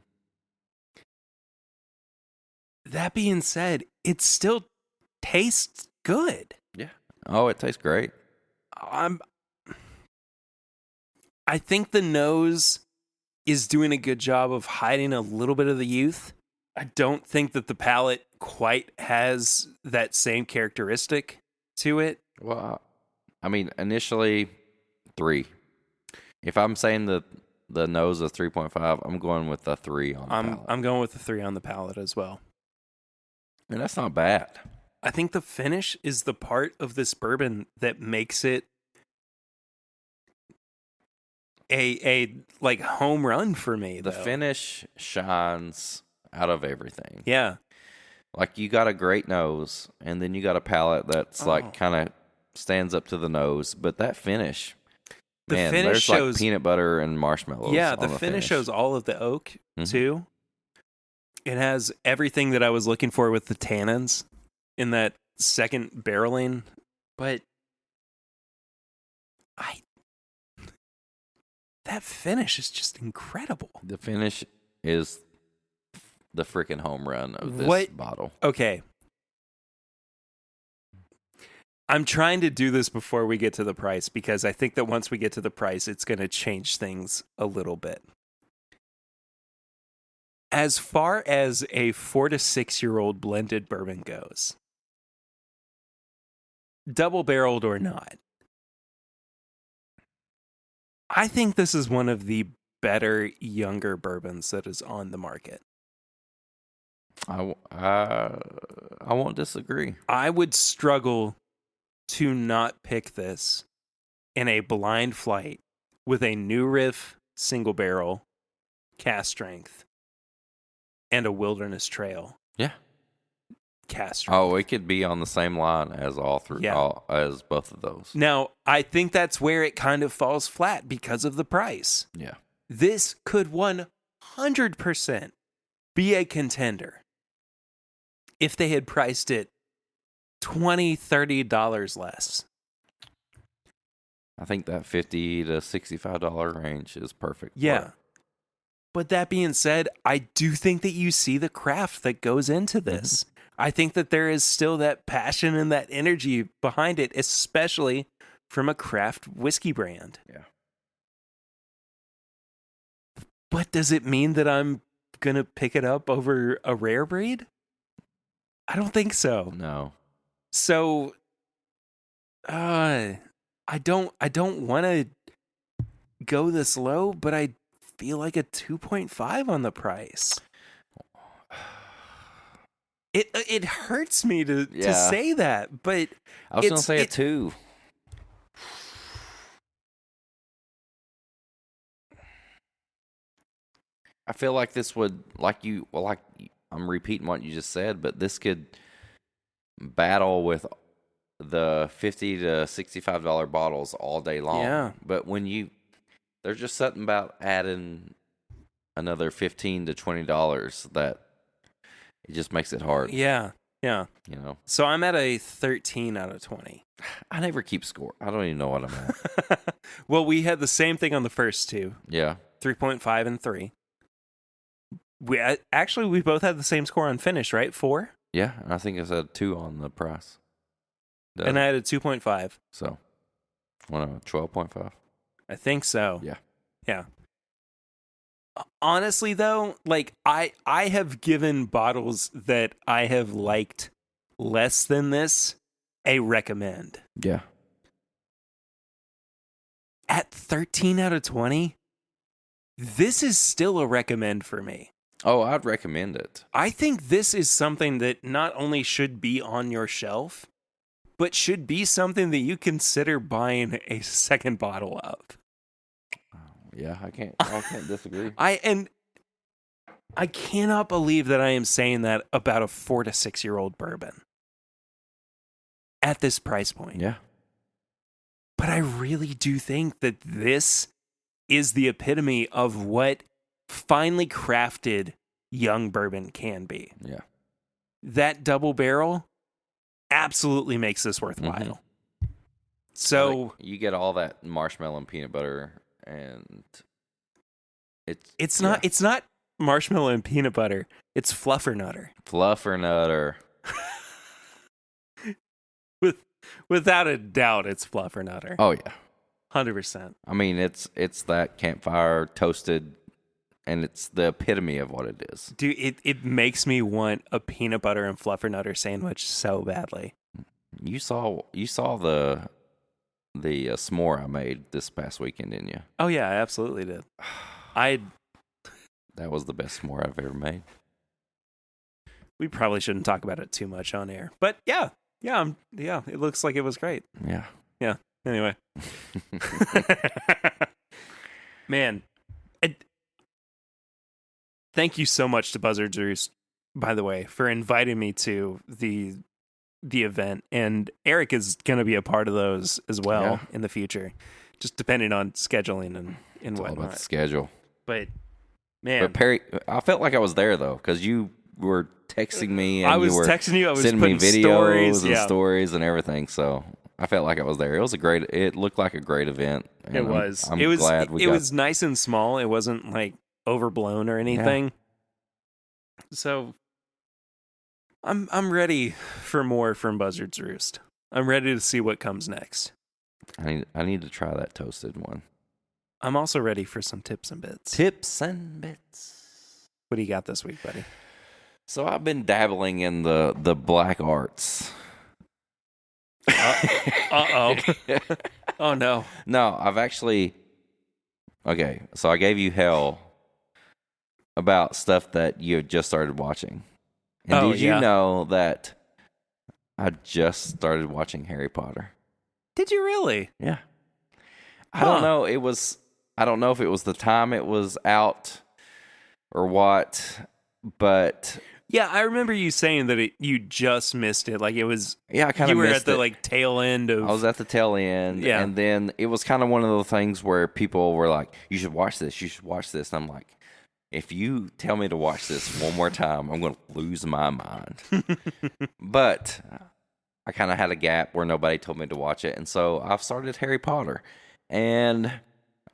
That being said, it still tastes good. Yeah. Oh, it tastes great. I think the nose is doing a good job of hiding a little bit of the youth. I don't think that the palate quite has that same characteristic to it. Well, I mean, initially 3. If I'm saying the nose is 3.5, I'm going with the 3 on the palate. I'm going with the 3 on the palate as well. And that's not bad. I think the finish is the part of this bourbon that makes it a like home run for me. The finish shines out of everything. Yeah. Like, you got a great nose, and then you got a palate that's like kind of stands up to the nose, but that finish, man, there's shows, like peanut butter and marshmallows. Yeah, the finish shows all of the oak too. It has everything that I was looking for with the tannins in that second barreling, but that finish is just incredible. The finish is the freaking home run of this bottle. Okay. I'm trying to do this before we get to the price because I think that once we get to the price, it's going to change things a little bit. As far as a 4 to 6 year old blended bourbon goes, double barreled or not, I think this is one of the better younger bourbons that is on the market. I won't disagree. I would struggle to not pick this in a blind flight with a new riff single barrel cast strength and a Wilderness Trail Yeah. cast. Oh, it could be on the same line as as both of those. Now, I think that's where it kind of falls flat because of the price. Yeah. This could 100% be a contender if they had priced it $20, $30 less. I think that $50 to $65 range is perfect. Yeah. But that being said, I do think that you see the craft that goes into this. I think that there is still that passion and that energy behind it, especially from a craft whiskey brand. Yeah. But does it mean that I'm going to pick it up over a rare breed? I don't think so. No. So I don't want to go this low, but I feel like a 2.5 on the price. It hurts me to say that, but I was going to say a 2. I feel like this would, I'm repeating what you just said, but this could battle with the $50 to $65 bottles all day long. Yeah. But there's just something about adding another $15 to $20 that it just makes it hard. Yeah. Yeah. You know. So I'm at a 13 out of 20. I never keep score. I don't even know what I'm at. Well, we had the same thing on the first two. Yeah. 3.5 and 3. We both had the same score on finish, right? 4? Yeah, and I think I said 2 on the price. And I had a 2.5. So, 12.5. I think so. Yeah. Yeah. Honestly, though, like I have given bottles that I have liked less than this a recommend. Yeah. At 13 out of 20, this is still a recommend for me. Oh, I'd recommend it. I think this is something that not only should be on your shelf, but should be something that you consider buying a second bottle of. Yeah, I can't disagree. I cannot believe that I am saying that about a 4 to 6 year old bourbon at this price point. Yeah. But I really do think that this is the epitome of what finely crafted young bourbon can be. Yeah. That double barrel absolutely makes this worthwhile. So you get all that marshmallow and peanut butter, and it's not marshmallow and peanut butter. It's fluffernutter. Fluffernutter. Without a doubt, it's fluffernutter. Oh yeah, 100%. I mean, it's that campfire toasted, and it's the epitome of what it is. Dude, it makes me want a peanut butter and fluffernutter sandwich so badly. You saw the s'more I made this past weekend, didn't you? Oh yeah, I absolutely did. That was the best s'more I've ever made. We probably shouldn't talk about it too much on air, but yeah, it looks like it was great. Yeah. Anyway, man, thank you so much to Buzzard Roost, by the way, for inviting me to the event, and Eric is going to be a part of those as well in the future, just depending on scheduling and It's whatnot. all about the schedule. But man, But Perry, I felt like I was there though, because you were texting me and I was you were texting you. I was sending me putting videos stories and everything. So I felt like I was there. It looked like a great event. And It was. I'm it was glad it was nice and small. It wasn't like overblown or anything. So I'm ready for more from Buzzard's Roost. I'm ready to see what comes next. I need to try that toasted one. I'm also ready for some tips and bits. Tips and bits. What do you got this week, buddy? So I've been dabbling in the black arts. Uh-oh. Oh, no. No, I've actually... Okay, so I gave you hell about stuff that you had just started watching. And did you know that I just started watching Harry Potter? Did you really? Yeah. I don't know. I don't know if it was the time it was out or what, But Yeah, I remember you saying that you just missed it. Like it was, yeah, I kind you of were missed at the it. like tail end of. I was at the tail end, Yeah. and then it was kind of one of those things where people were like, "You should watch this. You should watch this." And I'm like, "If you tell me to watch this one more time, I'm going to lose my mind." But I kind of had a gap where nobody told me to watch it, and so I've started Harry Potter, and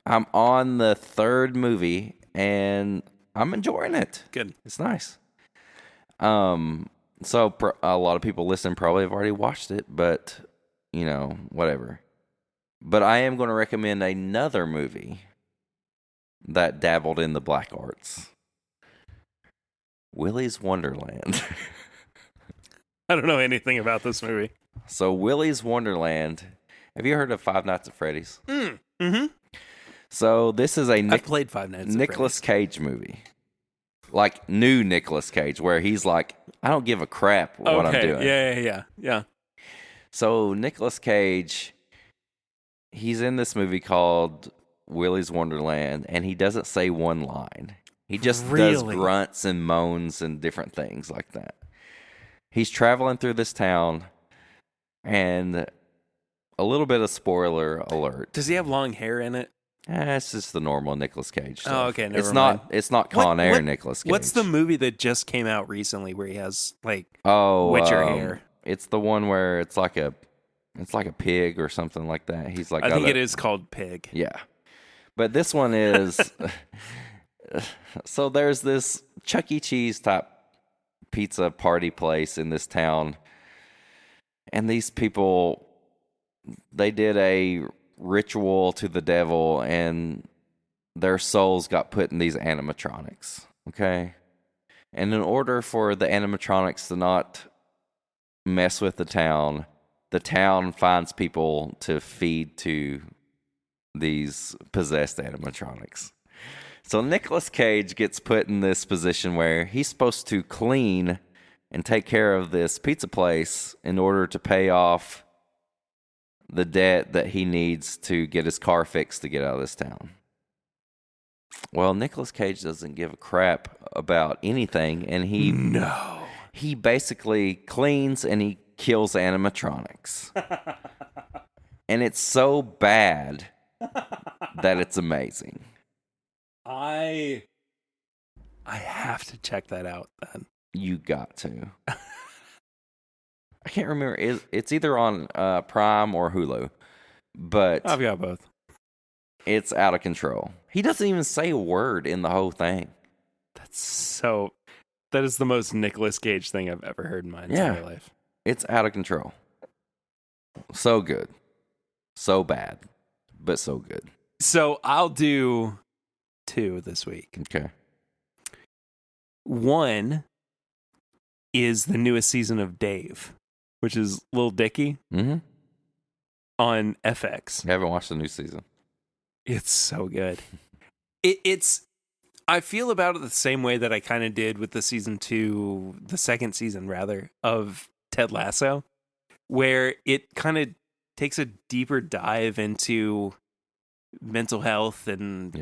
I'm on the third movie, and I'm enjoying it. Good. It's nice. So a lot of people listening probably have already watched it, but whatever. But I am going to recommend another movie that dabbled in the black arts. Willy's Wonderland. I don't know anything about this movie. So Willy's Wonderland. Have you heard of Five Nights at Freddy's? Mm-hmm. So this is a I played Five Nights at Nicolas Freddy's. Cage movie. Like new Nicolas Cage, where he's like, I don't give a crap what I'm doing. Yeah. So Nicolas Cage, he's in this movie called Willy's Wonderland, and he doesn't say one line. He just does grunts and moans and different things like that. He's traveling through this town, and a little bit of spoiler alert. Does he have long hair in it? It's just the normal Nicolas Cage stuff. Oh, okay, never it's mind. It's not Con Air Nicolas Cage. What's the movie that just came out recently where he has like Witcher hair? It's the one where it's like a pig or something like that. He's like, I think it is called Pig. Yeah, but this one is. So there's this Chuck E. Cheese type pizza party place in this town, and these people, they did a ritual to the devil, and their souls got put in these animatronics. Okay, and in order for the animatronics to not mess with the town finds people to feed to these possessed animatronics. So Nicolas Cage gets put in this position where he's supposed to clean and take care of this pizza place in order to pay off the debt that he needs to get his car fixed to get out of this town. Well, Nicolas Cage doesn't give a crap about anything, and he basically cleans and he kills animatronics. And it's so bad that it's amazing. I have to check that out then. You got to. I can't remember. It's either on Prime or Hulu, but I've got both. It's out of control. He doesn't even say a word in the whole thing. That is the most Nicolas Cage thing I've ever heard in my entire life. It's out of control. So good. So bad, but so good. So I'll do 2 this week. Okay. One is the newest season of Dave, which is Lil Dicky on FX. I haven't watched the new season. It's so good. I feel about it the same way that I kind of did with the second season rather, of Ted Lasso, where it kind of takes a deeper dive into mental health and,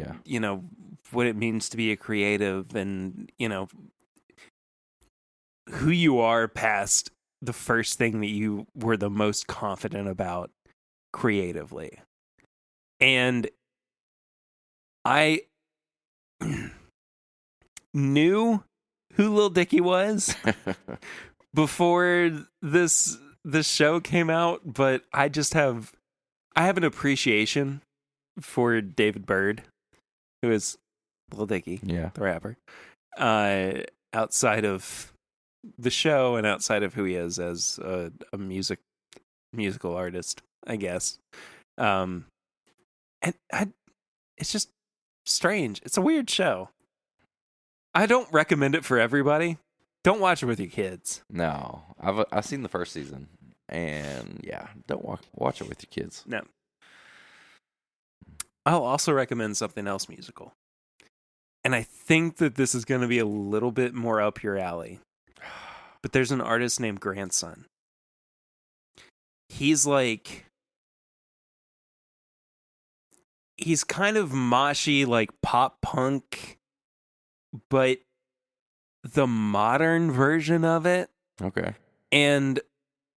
what it means to be a creative and, who you are past the first thing that you were the most confident about creatively. And I knew who Lil Dicky was before this show came out, but I have an appreciation for David Byrd, who is Lil Dicky, the rapper, outside of the show and outside of who he is as a musical artist, I guess. It's just strange. It's a weird show. I don't recommend it for everybody. Don't watch it with your kids. No, I've seen the first season, and don't watch it with your kids. No. I'll also recommend something else musical, and I think that this is going to be a little bit more up your alley. But there's an artist named Grandson. He's kind of moshy, like pop punk, but the modern version of it. Okay. And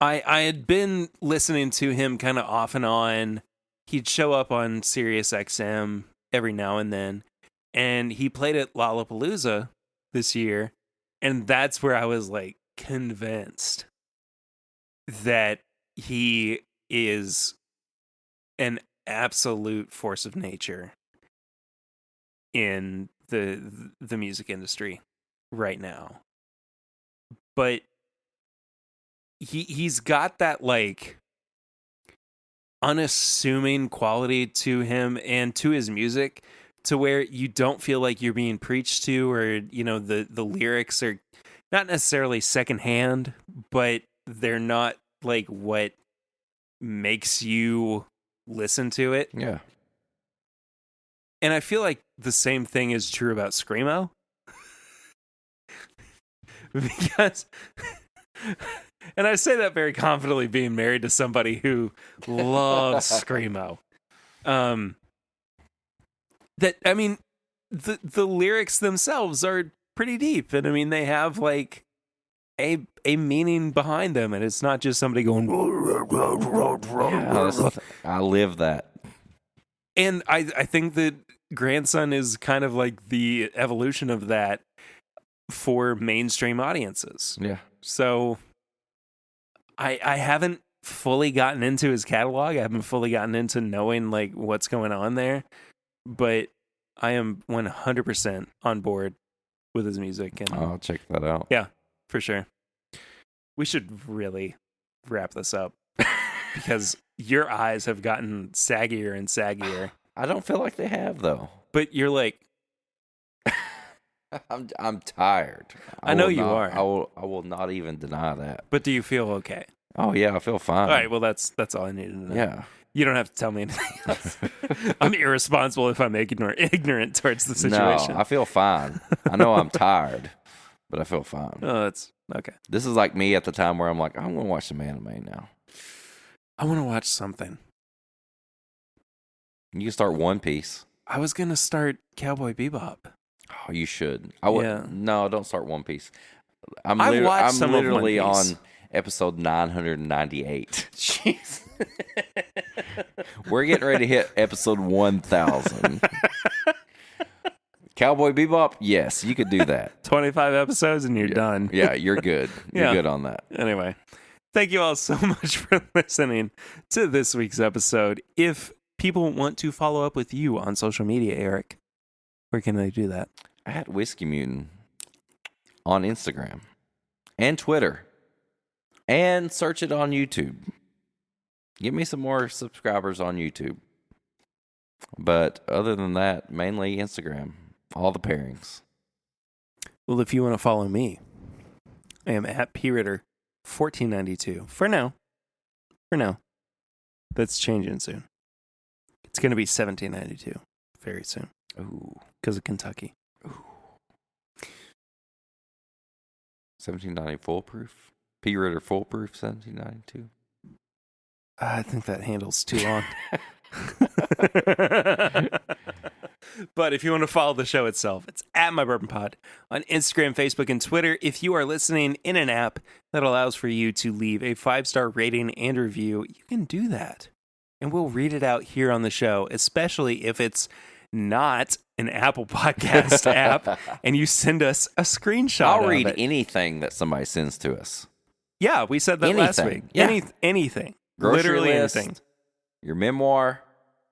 I had been listening to him kind of off and on. He'd show up on Sirius XM every now and then. And he played at Lollapalooza this year. And that's where I was like convinced that he is an absolute force of nature in the music industry right now. But he's got that like unassuming quality to him and to his music, to where you don't feel like you're being preached to, or the lyrics are not necessarily secondhand, but they're not like what makes you listen to it. Yeah. And I feel like the same thing is true about Screamo. Because and I say that very confidently, being married to somebody who loves Screamo. That, I mean, the lyrics themselves are pretty deep, and I mean they have like a meaning behind them, and it's not just somebody going. Yeah, I live that. And I think that Grandson is kind of like the evolution of that for mainstream audiences. Yeah. So I haven't fully gotten into his catalog. I haven't fully gotten into knowing like what's going on there, but I am 100% on board with his music. And I'll check that out. Yeah, for sure. We should really wrap this up because your eyes have gotten saggier and saggier. I don't feel like they have though. But you're like, I'm tired. I know you are. I will not even deny that. But do you feel okay? Oh yeah, I feel fine. All right, well that's all I needed to know. Yeah. You don't have to tell me anything else. I'm irresponsible if I'm ignorant towards the situation. No, I feel fine. I know I'm tired, but I feel fine. Oh, that's okay. This is like me at the time where I'm like, I'm gonna watch some anime now. I want to watch something. You can start One Piece. I was gonna start Cowboy Bebop. Oh, you should. I would. Yeah. No, don't start One Piece. I'm watched some of literally One Piece. on episode 998. Jeez. We're getting ready to hit episode 1000. Cowboy Bebop, yes, you could do that. 25 episodes and you're done. Yeah, you're good. You're Yeah. good on that. Anyway, thank you all so much for listening to this week's episode. If people want to follow up with you on social media, Eric, where can they do that? At Whiskey Mutant on Instagram and Twitter, and search it on YouTube. Give me some more subscribers on YouTube. But other than that, mainly Instagram. All the pairings. Well, if you want to follow me, I am at PRitter1492. For now. That's changing soon. It's going to be 1792 very soon. Ooh. Because of Kentucky. Ooh. 1790 foolproof? P-Ritter foolproof 1792? I think that handle's too long. But if you want to follow the show itself, it's at My Bourbon Pod on Instagram, Facebook, and Twitter. If you are listening in an app that allows for you to leave a 5-star rating and review, you can do that. And we'll read it out here on the show, especially if it's not an Apple Podcast app and you send us a screenshot. I'll read it. anything that somebody sends to us. Yeah, we said that last week. Yeah. Anything. Grocery Literally list, anything. Your memoir,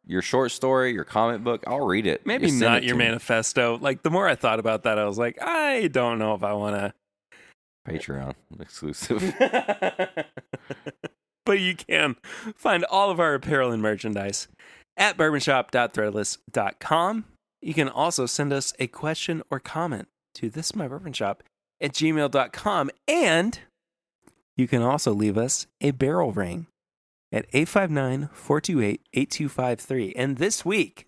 your short story, your comic book. I'll read it. Maybe Just send not it your to me. manifesto. Like, the more I thought about that, I was like, I don't know if I want to. Patreon exclusive. But you can find all of our apparel and merchandise at bourbonshop.threadless.com. You can also send us a question or comment to thismybourbonshop@gmail.com. And you can also leave us a barrel ring at 859-428-8253. And this week,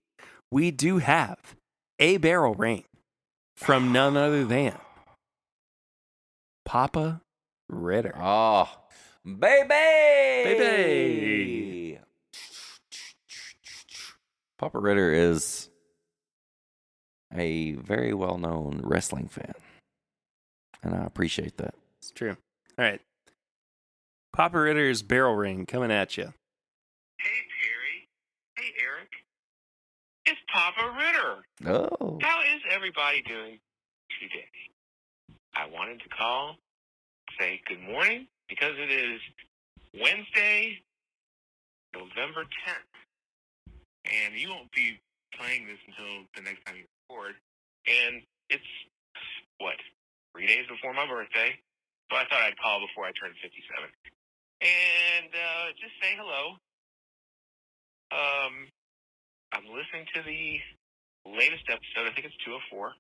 we do have a barrel ring from none other than Papa Ritter. Oh, baby! Papa Ritter is a very well-known wrestling fan. And I appreciate that. It's true. All right. Papa Ritter's Barrel Ring coming at you. Hey, Perry. Hey, Eric. It's Papa Ritter. Oh. How is everybody doing today? I wanted to call, say good morning, because it is Wednesday, November 10th. And you won't be playing this until the next time you record. And it's, 3 days before my birthday. So I thought I'd call before I turned 57. And just say hello. I'm listening to the latest episode. I think it's 204.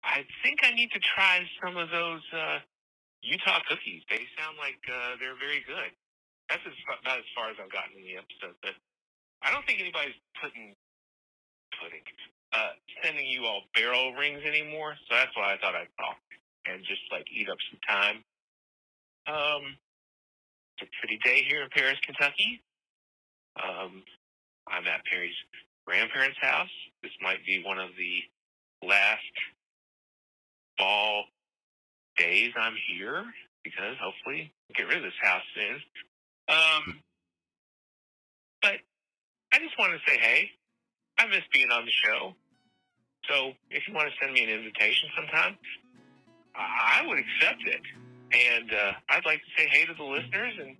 I think I need to try some of those Utah cookies. They sound like they're very good. That's about as far as I've gotten in the episode. But I don't think anybody's sending you all barrel rings anymore. So that's why I thought I'd call and just eat up some time. It's a pretty day here in Paris, Kentucky. I'm at Perry's grandparents' house. This might be one of the last fall days I'm here because hopefully I'll get rid of this house soon. But I just wanted to say, hey, I miss being on the show. So if you want to send me an invitation sometime, I would accept it. And I'd like to say hey to the listeners and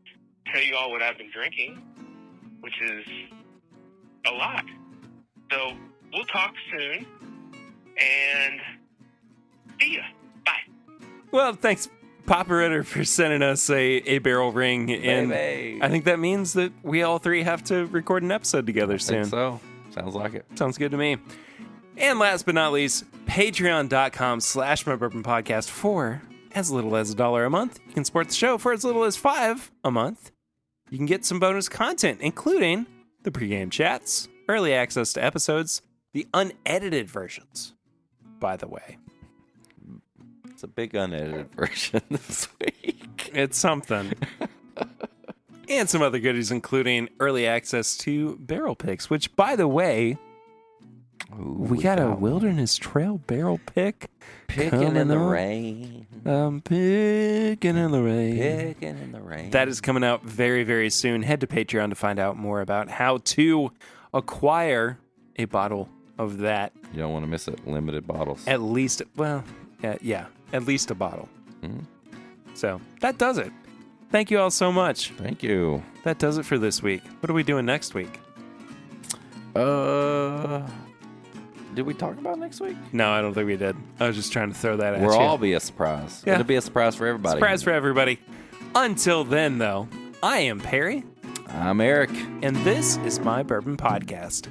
tell you all what I've been drinking, which is a lot. So we'll talk soon, and see ya. Bye. Well, thanks, Papa Ritter, for sending us a barrel ring. And Baby. I think that means that we all three have to record an episode together soon. Think so. Sounds like it. Sounds good to me. And last but not least, patreon.com/mybourbonpodcast for as little as $1 a month. You can support the show for as little as $5 a month. You can get some bonus content, including the pregame chats, early access to episodes, the unedited versions, by the way. It's a big unedited version this week. It's something. And some other goodies, including early access to barrel picks, which, by the way, we got a Wilderness Trail barrel pick. Picking in the rain. I'm picking in the rain. Picking in the rain. That is coming out very, very soon. Head to Patreon to find out more about how to acquire a bottle of that. You don't want to miss it. Limited bottles. At least, at least a bottle. Mm-hmm. So that does it. Thank you all so much. Thank you. That does it for this week. What are we doing next week? Did we talk about next week? No, I don't think we did. I was just trying to throw that at you. We'll all be a surprise. Yeah. It'll be a surprise for everybody. Surprise for everybody. Until then, though, I am Perry. I'm Eric. And this is My Bourbon Podcast.